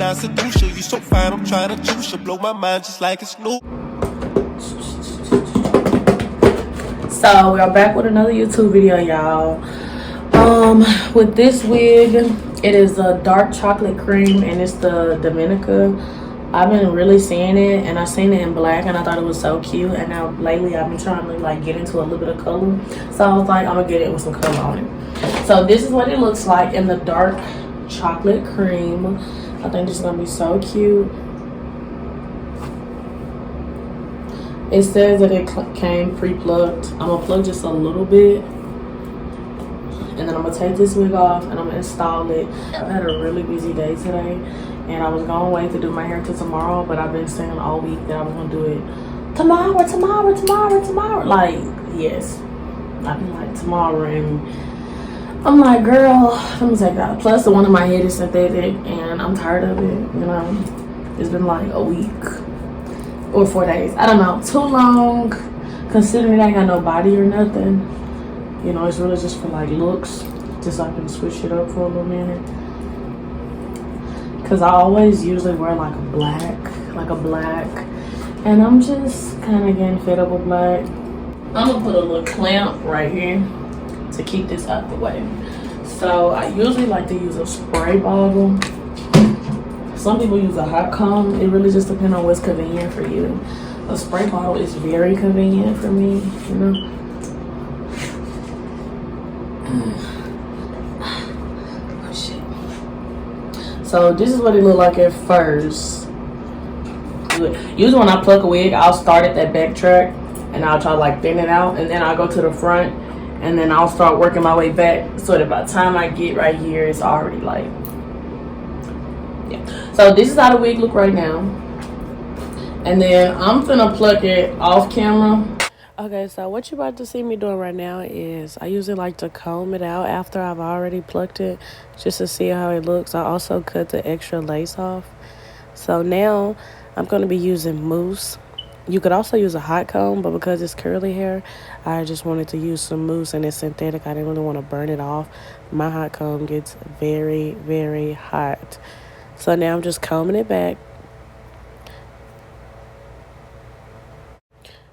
I seduce you. You so fine, I'm trying to choose you. Blow my mind just like it's new. So we are back with another YouTube video, y'all. With this wig, it is a dark chocolate cream and it's the Dominica. I've been really seeing it, and I seen it in black and I thought it was so cute, and now lately I've been trying to like get into a little bit of color, so I was like, I'm gonna get it with some color on it. So this is what it looks like in the dark chocolate cream. I think this is gonna be so cute. It says that it came pre-plucked. I'm gonna plug just a little bit, and then I'm gonna take this wig off and I'm gonna install it. I had a really busy day today, and I was gonna wait to do my hair till tomorrow, but I've been saying all week that I was gonna do it tomorrow. Like, yes, I've been like tomorrow, and I'm like, girl, let me take it out. Plus, the one in my head is synthetic, and I'm tired of it. You know, it's been like a week or 4 days. I don't know, too long, considering I ain't got no body or nothing. You know, it's really just for like looks, just so I can switch it up for a little minute. Cause I always usually wear like a black, and I'm just kind of getting fed up with black. I'm gonna put a little clamp right here to keep this out the way. So I usually like to use a spray bottle. Some people use a hot comb. It really just depends on what's convenient for you. A spray bottle is very convenient for me, you know. Oh shit. So this is what it looked like at first. Usually when I pluck a wig, I'll start at that back track and I'll try to like thin it out, and then I'll go to the front, and then I'll start working my way back so that by the time I get right here, it's already like, yeah. So this is how the wig look right now, and then I'm finna pluck it off camera. Okay, so what you about to see me doing right now is I usually like to comb it out after I've already plucked it, just to see how it looks. I also cut the extra lace off. So now I'm going to be using mousse. You could also use a hot comb, but because it's curly hair, I just wanted to use some mousse, and it's synthetic. I didn't really want to burn it off. My hot comb gets very, very hot. So now I'm just combing it back.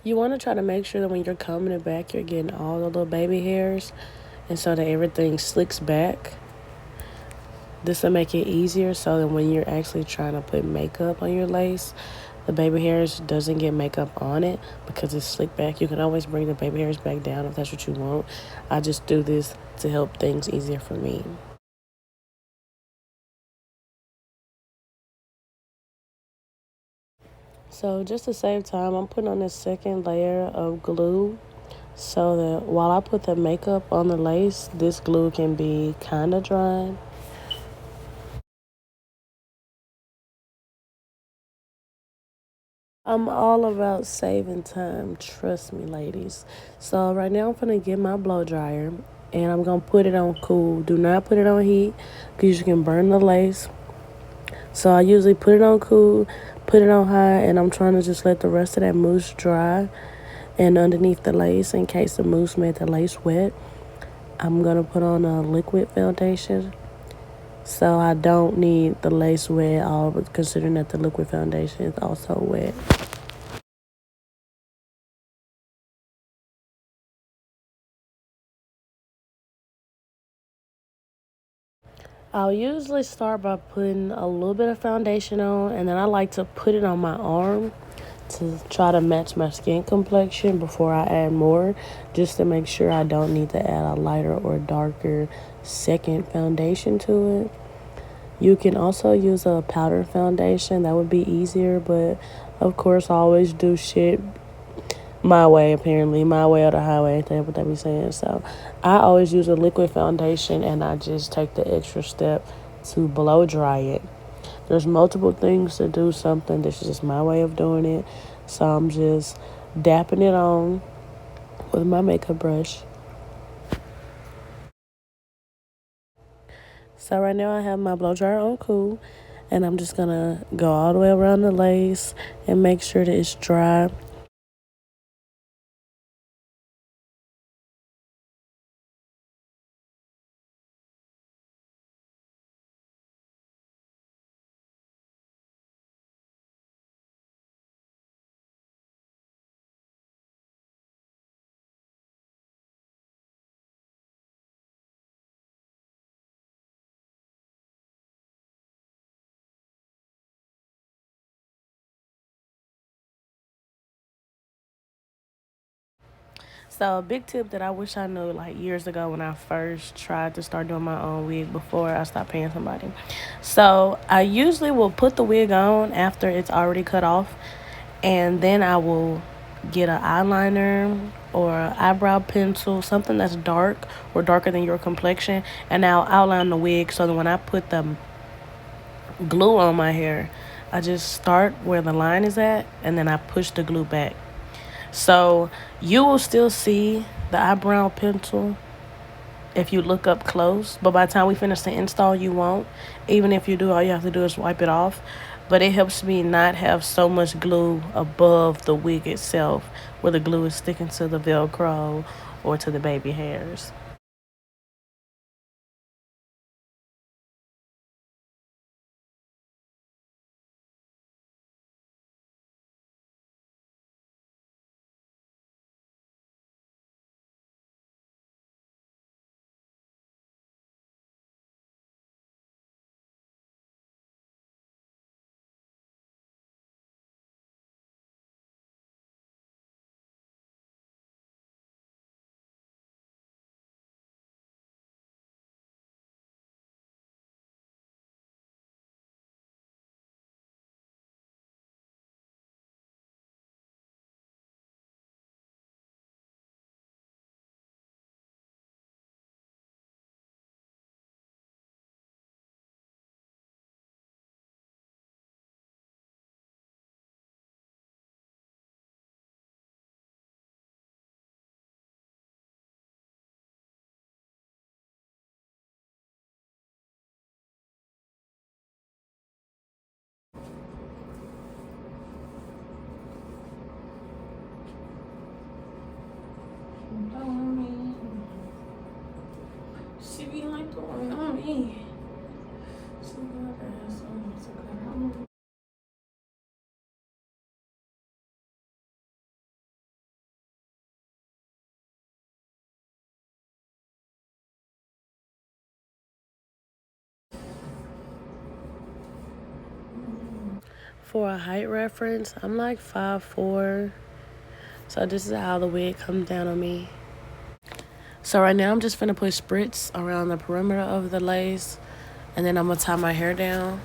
You want to try to make sure that when you're combing it back, you're getting all the little baby hairs, and so that everything slicks back. This will make it easier so that when you're actually trying to put makeup on your lace, the baby hairs doesn't get makeup on it because it's slicked back. You can always bring the baby hairs back down if that's what you want. I just do this to help things easier for me. So just to save time, I'm putting on this second layer of glue so that while I put the makeup on the lace, this glue can be kind of dry. I'm all about saving time, trust me, ladies. So right now I'm gonna get my blow dryer and I'm gonna put it on cool. Do not put it on heat because you can burn the lace. So I usually put it on cool, put it on high, and I'm trying to just let the rest of that mousse dry and underneath the lace in case the mousse made the lace wet. I'm gonna put on a liquid foundation. So I don't need the lace wet at all, but considering that the liquid foundation is also wet. I'll usually start by putting a little bit of foundation on, and then I like to put it on my arm to try to match my skin complexion before I add more, just to make sure I don't need to add a lighter or darker second foundation to it. You can also use a powder foundation. That would be easier, but of course I always do shit my way, apparently. My way or the highway, ain't that what they be saying? So I always use a liquid foundation, and I just take the extra step to blow dry it. There's multiple things to do something. This is just my way of doing it. So I'm just dapping it on with my makeup brush. So right now I have my blow dryer on cool, and I'm just gonna go all the way around the lace and make sure that it's dry. So a big tip that I wish I knew like years ago when I first tried to start doing my own wig before I stopped paying somebody. So I usually will put the wig on after it's already cut off, and then I will get an eyeliner or an eyebrow pencil, something that's dark or darker than your complexion, and I'll outline the wig so that when I put the glue on my hair, I just start where the line is at and then I push the glue back. So you will still see the eyebrow pencil if you look up close, but by the time we finish the install, you won't. Even if you do, all you have to do is wipe it off. But it helps me not have so much glue above the wig itself where the glue is sticking to the Velcro or to the baby hairs. She be like throwing on me. For a height reference, I'm like 5'4", so this is how the wig comes down on me. So right now I'm just finna put spritz around the perimeter of the lace, and then I'm gonna tie my hair down.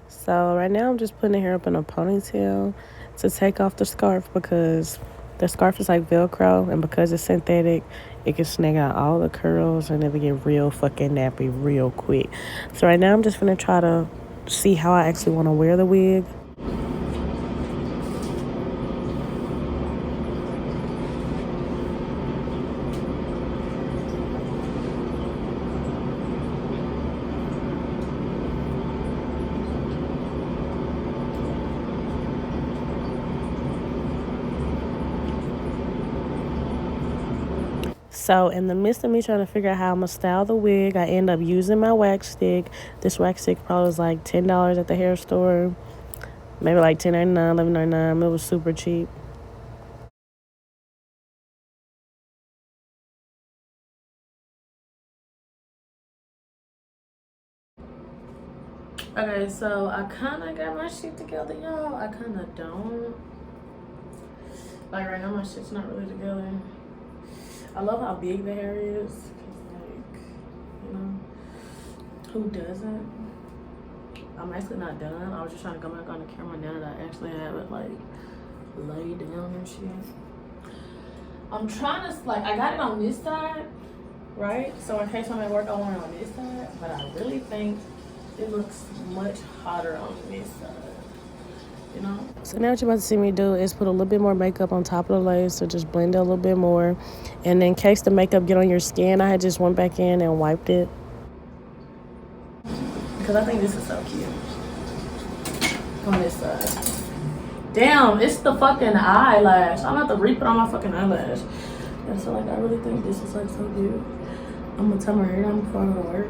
So right now I'm just putting the hair up in a ponytail to take off the scarf because the scarf is like Velcro, and because it's synthetic, it can snag out all the curls and it will get real fucking nappy real quick. So right now I'm just gonna try to see how I actually want to wear the wig. So in the midst of me trying to figure out how I'm gonna style the wig, I end up using my wax stick. This wax stick probably was like $10 at the hair store, maybe like $10.99, $11.99. It was super cheap. Okay, so I kind of got my shit together, y'all. I kind of don't. Like right now, my shit's not really together. I love how big the hair is. 'Cause like, you know, who doesn't? I'm actually not done. I was just trying to go back on the camera now that I actually have it like laid down and shit. I'm trying to like, I got it on this side right? So in case I'm at work, I want it on this side, but I really think it looks much hotter on this side. You know? So now what you're about to see me do is put a little bit more makeup on top of the lace, so just blend it a little bit more. And in case the makeup get on your skin, I had just went back in and wiped it. Because I think this is so cute. On this side. Damn, it's the fucking eyelash. I'm about to re-put on my fucking eyelash. And so like I really think this is like so cute. I'm gonna tell my hair down before I go to work.